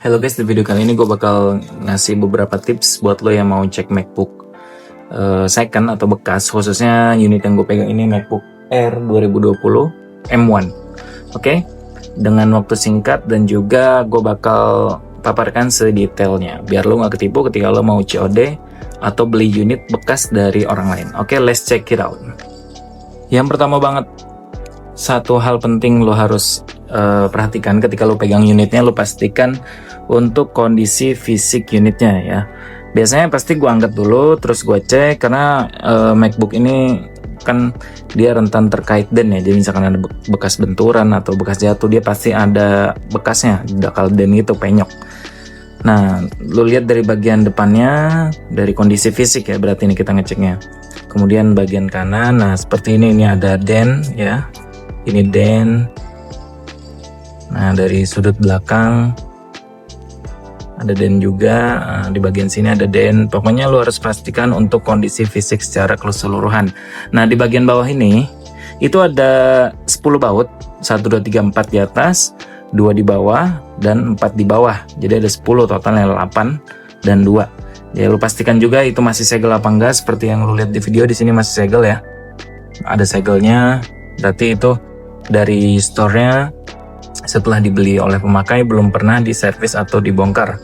Halo guys, di video kali ini gue bakal ngasih beberapa tips buat lo yang mau cek MacBook second atau bekas, khususnya unit yang gue pegang ini MacBook Air 2020 M1. Oke, dengan waktu singkat dan juga gue bakal paparkan sedetailnya biar lo nggak ketipu ketika lo mau COD atau beli unit bekas dari orang lain. Oke, let's check it out. Yang pertama banget, satu hal penting lo harus perhatikan ketika lo pegang unitnya, lo pastikan untuk kondisi fisik unitnya ya. Biasanya pasti gue angkat dulu terus gue cek, karena MacBook ini kan dia rentan terkait den ya. Jadi misalkan ada bekas benturan atau bekas jatuh, dia pasti ada bekasnya, dakal den gitu, penyok. Nah, lo lihat dari bagian depannya, dari kondisi fisik ya, berarti ini kita ngeceknya. Kemudian bagian kanan, nah seperti ini ada den ya, ini den. Nah, dari sudut belakang ada den juga, di bagian sini ada den. Pokoknya lo harus pastikan untuk kondisi fisik secara keseluruhan. Nah, di bagian bawah ini itu ada 10 baut, 1, 2, 3, 4 di atas, 2 di bawah, dan 4 di bawah. Jadi ada 10, totalnya 8 dan 2. Ya, lo pastikan juga itu masih segel apa enggak, seperti yang lo lihat di video. Di sini masih segel ya, ada segelnya, berarti itu dari store-nya setelah dibeli oleh pemakai, belum pernah diservis atau dibongkar.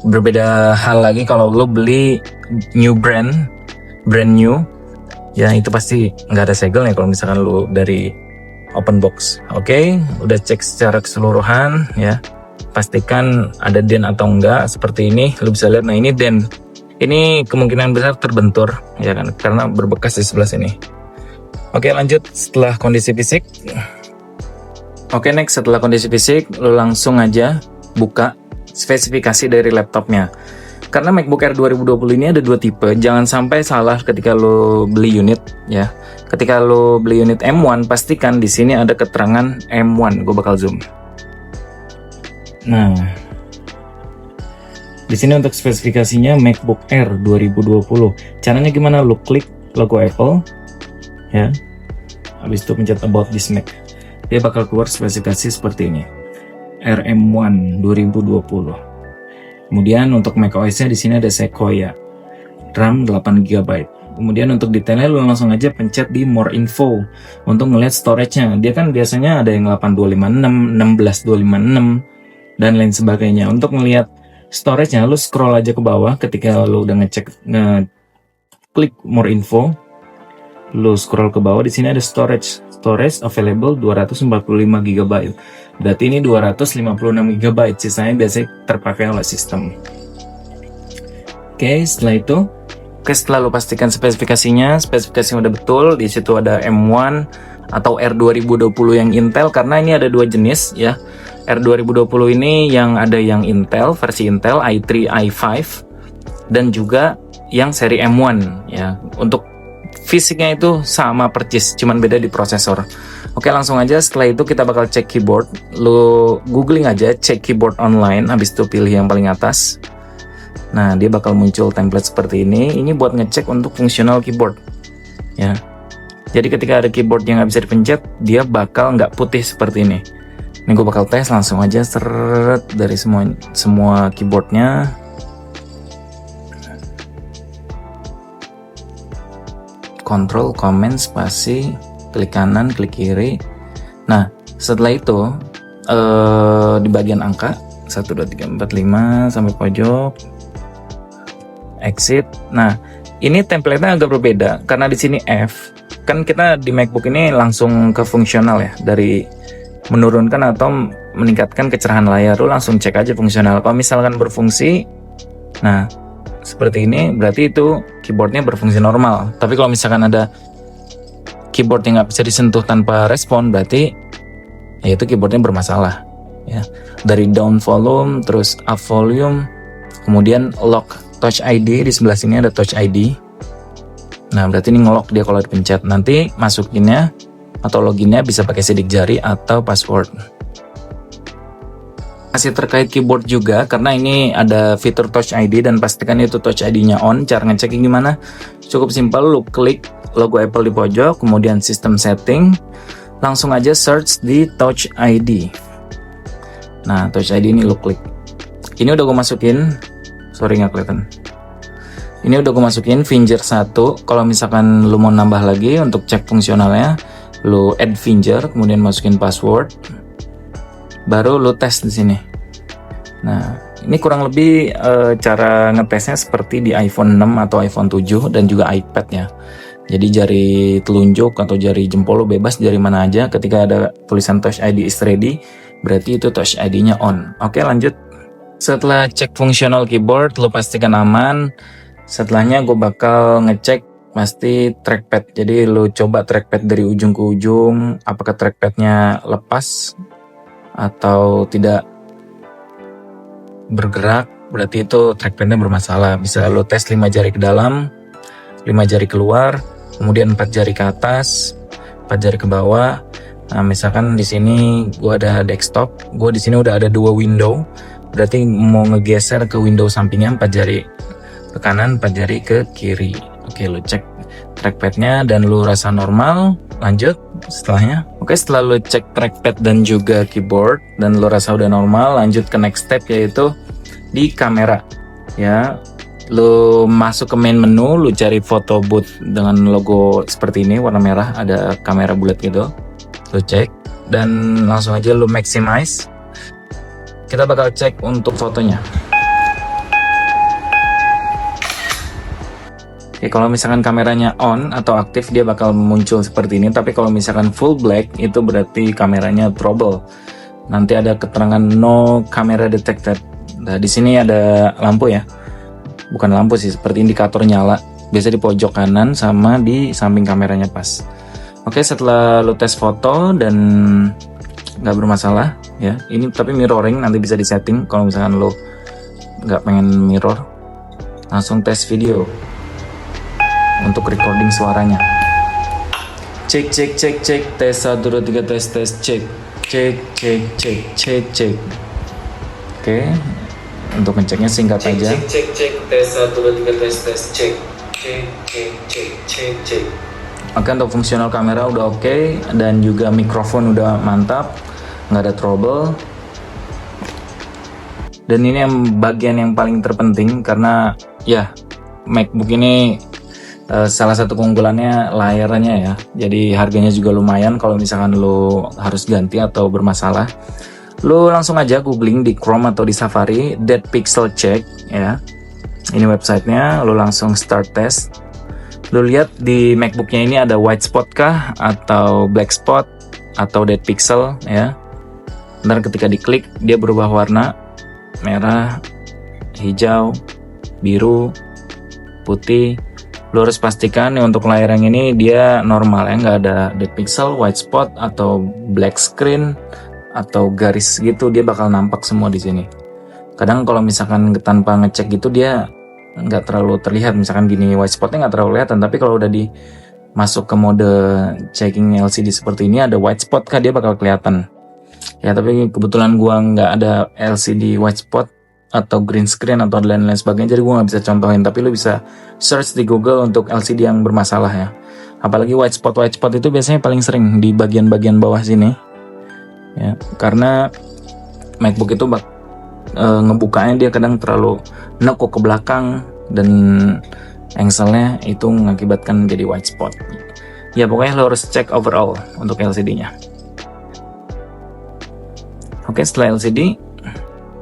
Berbeda hal lagi kalau lo beli brand new ya, itu pasti nggak ada segelnya kalau misalkan lo dari open box. Oke, udah cek secara keseluruhan ya, pastikan ada den atau enggak. Seperti ini lo bisa lihat. Nah, ini den, ini kemungkinan besar terbentur ya kan, karena berbekas di sebelah sini. Oke, lanjut setelah kondisi fisik. Oke, next, setelah kondisi fisik, lo langsung aja buka spesifikasi dari laptopnya. Karena MacBook Air 2020 ini ada 2 tipe, jangan sampai salah ketika lo beli unit ya. Ketika lo beli unit M1, pastikan di sini ada keterangan M1. Gue bakal zoom. Nah, di sini untuk spesifikasinya MacBook Air 2020. Caranya gimana? Lo klik logo Apple ya. Habis itu pencet About This Mac. Dia bakal keluar spesifikasi seperti ini, RM1 2020. Kemudian untuk macOS-nya di sini ada Sequoia, RAM 8 GB. Kemudian untuk detailnya lo langsung aja pencet di More Info untuk ngeliat storage-nya. Dia kan biasanya ada yang 8256, 16256 dan lain sebagainya. Untuk ngeliat storage-nya, lo scroll aja ke bawah ketika lo udah klik More Info. Lo scroll ke bawah, di sini ada storage available 245 GB. Berarti ini 256 GB, sisanya biasanya terpakai oleh sistem. Oke, setelah lo pastikan spesifikasinya udah betul. Di situ ada M1 atau R 2020 yang Intel, karena ini ada 2 jenis ya. R 2020 ini yang ada yang Intel, versi Intel i3, i5, dan juga yang seri M1 ya. Untuk fisiknya itu sama persis, cuman beda di prosesor. Oke, langsung aja. Setelah itu kita bakal cek keyboard. Lo googling aja cek keyboard online, habis itu pilih yang paling atas. Nah, dia bakal muncul template seperti ini. Ini buat ngecek untuk fungsional keyboard ya. Jadi ketika ada keyboard yang nggak bisa dipencet, dia bakal nggak putih seperti ini. Ini gue bakal tes langsung aja, seret dari semua keyboardnya. Control, Command, spasi, klik kanan, klik kiri. Nah, setelah itu di bagian angka 1, 2, 3, 4, 5 sampai pojok, exit. Nah, ini template-nya agak berbeda karena di sini F. Kan kita di MacBook ini langsung ke fungsional ya, dari menurunkan atau meningkatkan kecerahan layar. Lu langsung cek aja fungsional. Kalau misalkan berfungsi, nah seperti ini, berarti itu keyboardnya berfungsi normal. Tapi kalau misalkan ada keyboard yang nggak bisa disentuh tanpa respon, berarti ya itu keyboardnya bermasalah ya. Dari down volume, terus up volume, kemudian lock touch ID. Di sebelah sini ada touch ID. Nah, berarti ini ngelock dia kalau dipencet. Nanti masukinnya atau loginnya bisa pakai sidik jari atau password. Masih terkait keyboard juga, karena ini ada fitur Touch ID dan pastikan itu Touch ID-nya on. Cara ngeceknya gimana? Cukup simpel, lu klik logo Apple di pojok, kemudian System Setting, langsung aja search di Touch ID. Nah, Touch ID ini lu klik. Ini udah gue masukin, sorry nggak kelihatan. Ini udah gue masukin finger 1. Kalau misalkan lu mau nambah lagi untuk cek fungsionalnya, lu add finger, kemudian masukin password, baru lu tes di sini. Nah, ini kurang lebih cara ngetesnya seperti di iPhone 6 atau iPhone 7 dan juga iPad ya. Jadi jari telunjuk atau jari jempol lu bebas dari mana aja. Ketika ada tulisan Touch ID is ready, berarti itu Touch ID-nya on. Oke, lanjut. Setelah cek fungsional keyboard, lu pastikan aman. Setelahnya gue bakal ngecek pasti trackpad. Jadi lu coba trackpad dari ujung ke ujung, apakah trackpadnya lepas atau tidak bergerak, berarti itu trackpadnya bermasalah. Bisa lo tes 5 jari ke dalam, 5 jari keluar, kemudian 4 jari ke atas, 4 jari ke bawah. Nah, misalkan di sini gua ada desktop, gua di sini udah ada 2 window, berarti mau ngegeser ke window sampingnya 4 jari ke kanan, 4 jari ke kiri. Oke, lo cek trackpadnya dan lo rasa normal, lanjut setelahnya. Oke, setelah lo cek trackpad dan juga keyboard dan lo rasa udah normal, lanjut ke next step yaitu di kamera ya. Lo masuk ke main menu, lo cari foto booth dengan logo seperti ini warna merah, ada kamera bulat gitu. Lo cek dan langsung aja lo maximize. Kita bakal cek untuk fotonya. Oke, kalau misalkan kameranya on atau aktif dia bakal muncul seperti ini, tapi kalau misalkan full black itu berarti kameranya trouble. Nanti ada keterangan no camera detected. Nah, di sini ada lampu ya. Bukan lampu sih, seperti indikator nyala. Biasa di pojok kanan sama di samping kameranya pas. Oke, setelah lo tes foto dan nggak bermasalah ya. Ini tapi mirroring nanti bisa disetting kalau misalkan lo nggak pengen mirror. Langsung tes video untuk recording suaranya. Cek tes 1 2 3 tes cek. Oke, untuk ngeceknya singkat aja. Cek tes 1 2 3 tes cek. Oke, untuk fungsional kamera udah oke dan juga mikrofon udah mantap, nggak ada trouble. Dan ini yang bagian yang paling terpenting karena ya MacBook ini salah satu keunggulannya layarnya ya. Jadi harganya juga lumayan kalau misalkan lo harus ganti atau bermasalah. Lo langsung aja googling di Chrome atau di Safari Dead Pixel Check ya. Ini websitenya, lo langsung start test. Lo lihat di MacBooknya ini ada white spot kah atau black spot atau dead pixel ya. Ntar ketika diklik dia berubah warna merah, hijau, biru, putih. Lo harus pastikan nih untuk layar yang ini dia normal ya, nggak ada dead pixel, white spot atau black screen atau garis gitu, dia bakal nampak semua di sini. Kadang kalau misalkan tanpa ngecek gitu dia nggak terlalu terlihat, misalkan gini white spotnya nggak terlalu kelihatan, tapi kalau udah masuk ke mode checking LCD seperti ini ada white spot kah dia bakal kelihatan. Ya tapi kebetulan gua nggak ada LCD white spot atau green screen atau lain-lain sebagainya, jadi gue nggak bisa contohin, tapi lu bisa search di Google untuk LCD yang bermasalah ya. Apalagi white spot itu biasanya paling sering di bagian-bagian bawah sini ya, karena MacBook itu ngebukanya dia kadang terlalu nekuk ke belakang dan angle-nya itu mengakibatkan jadi white spot ya. Pokoknya lo harus cek overall untuk LCD-nya. Oke, setelah LCD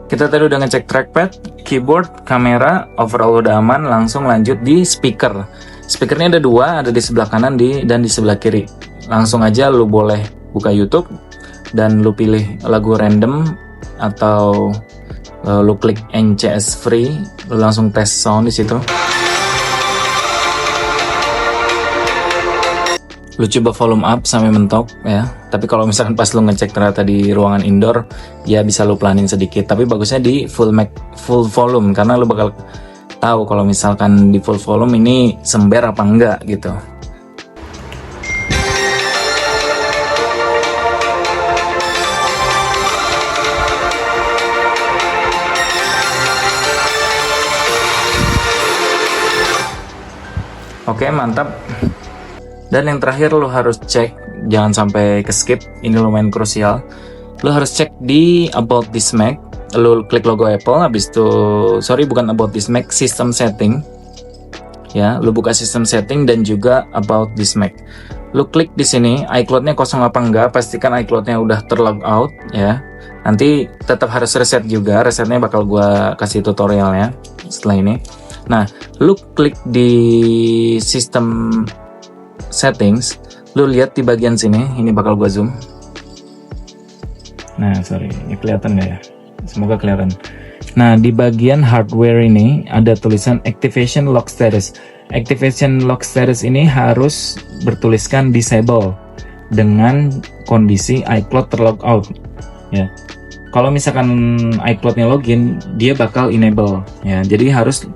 kita tadi udah ngecek trackpad, keyboard, kamera, overall udah aman. Langsung lanjut di speaker. Speakernya ada 2, ada di sebelah kanan dan di sebelah kiri. Langsung aja lu boleh buka YouTube dan lu pilih lagu random atau lu klik NCS free, lu langsung tes sound di situ. Lu coba volume up sampai mentok ya. Tapi kalau misalkan pas lu ngecek ternyata di ruangan indoor, ya bisa lu pelanin sedikit. Tapi bagusnya di full volume karena lu bakal tahu kalau misalkan di full volume ini sember apa enggak gitu. Oke, mantap. Dan yang terakhir lo harus cek, jangan sampai ke skip, ini lumayan krusial. lu harus cek di about this Mac. Lu klik logo Apple, habis itu bukan about this Mac, system setting. Ya, lu buka system setting dan juga about this Mac. Lu klik di sini, iCloud-nya kosong apa enggak, pastikan iCloud-nya udah terlog out ya. Nanti tetap harus reset juga, resetnya bakal gua kasih tutorial ya setelah ini. Nah, lu klik di system settings, lu lihat di bagian sini, ini bakal gua zoom. Nah, ini kelihatan nggak ya? Semoga kelihatan. Nah, di bagian hardware ini ada tulisan Activation Lock Status. Activation Lock Status ini harus bertuliskan disable dengan kondisi iCloud terlog out. Ya, kalau misalkan iCloud-nya login, dia bakal enable. Ya, jadi harus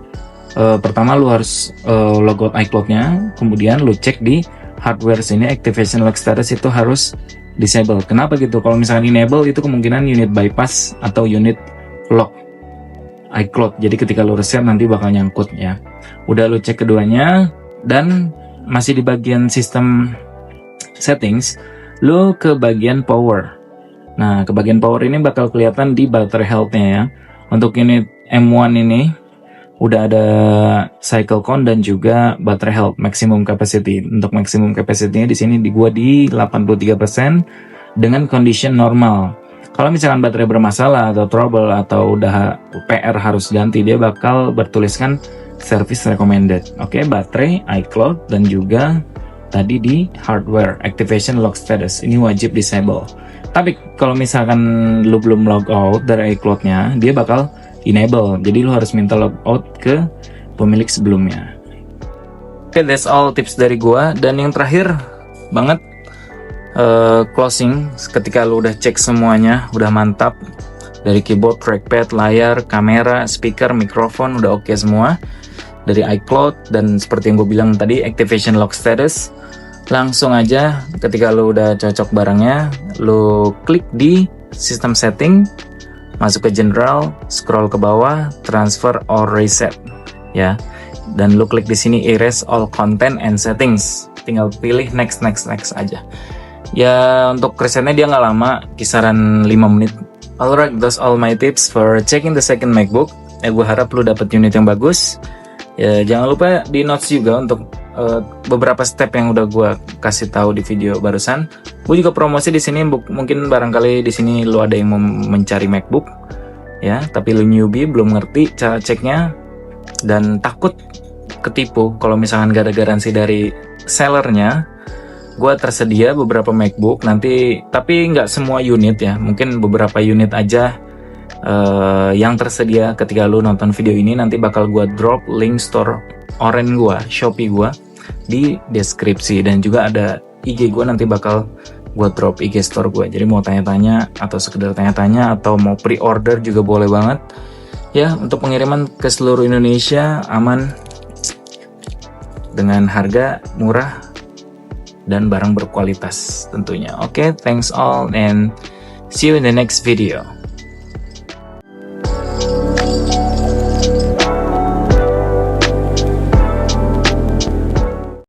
pertama lu harus logout iCloud-nya, kemudian lu cek di hardware sini Activation Lock Status itu harus disable. Kenapa gitu? Kalau misalkan enable itu kemungkinan unit bypass atau unit lock iCloud. Jadi ketika lu reset nanti bakal nyangkut ya. Udah lu cek keduanya dan masih di bagian sistem settings, lu ke bagian power. Nah, ke bagian power ini bakal kelihatan di battery health-nya ya. Untuk unit M1 ini udah ada cycle count dan juga battery health maximum capacity. Untuk maximum capacity-nya di sini gua di 83% dengan condition normal. Kalau misalkan baterai bermasalah atau trouble atau udah PR harus ganti, dia bakal bertuliskan service recommended. Oke, baterai, iCloud, dan juga tadi di hardware activation lock status ini wajib disable. Tapi kalau misalkan lu belum log out dari iCloud-nya, dia bakal enable. Jadi lu harus minta logout ke pemilik sebelumnya. Oke, that's all tips dari gua. Dan yang terakhir banget, closing. Ketika lu udah cek semuanya, udah mantap dari keyboard, trackpad, layar, kamera, speaker, mikrofon, udah oke semua dari iCloud. Dan seperti yang gue bilang tadi, activation lock status, langsung aja ketika lu udah cocok barangnya, lu klik di system setting, masuk ke general, scroll ke bawah, transfer or reset ya, dan lu klik di sini erase all content and settings, tinggal pilih next aja ya. Untuk resetnya dia nggak lama, kisaran 5 menit. Alright, that's all my tips for checking the second MacBook. Gue harap lu dapet unit yang bagus ya. Jangan lupa di notes juga untuk beberapa step yang udah gue kasih tahu di video barusan. Gue juga promosi di sini, mungkin barangkali di sini lu ada yang mau mencari MacBook ya, tapi lu newbie belum ngerti cara ceknya dan takut ketipu. Kalau misalkan gak ada garansi dari sellernya, gue tersedia beberapa MacBook nanti, tapi nggak semua unit ya, mungkin beberapa unit aja yang tersedia. Ketika lu nonton video ini nanti bakal gue drop link store Oren gue, Shopee gue di deskripsi, dan juga ada IG gue, nanti bakal gue drop IG store gue. Jadi mau tanya-tanya atau sekedar tanya-tanya atau mau pre-order juga boleh banget ya. Untuk pengiriman ke seluruh Indonesia aman dengan harga murah dan barang berkualitas tentunya. Oke, thanks all and see you in the next video.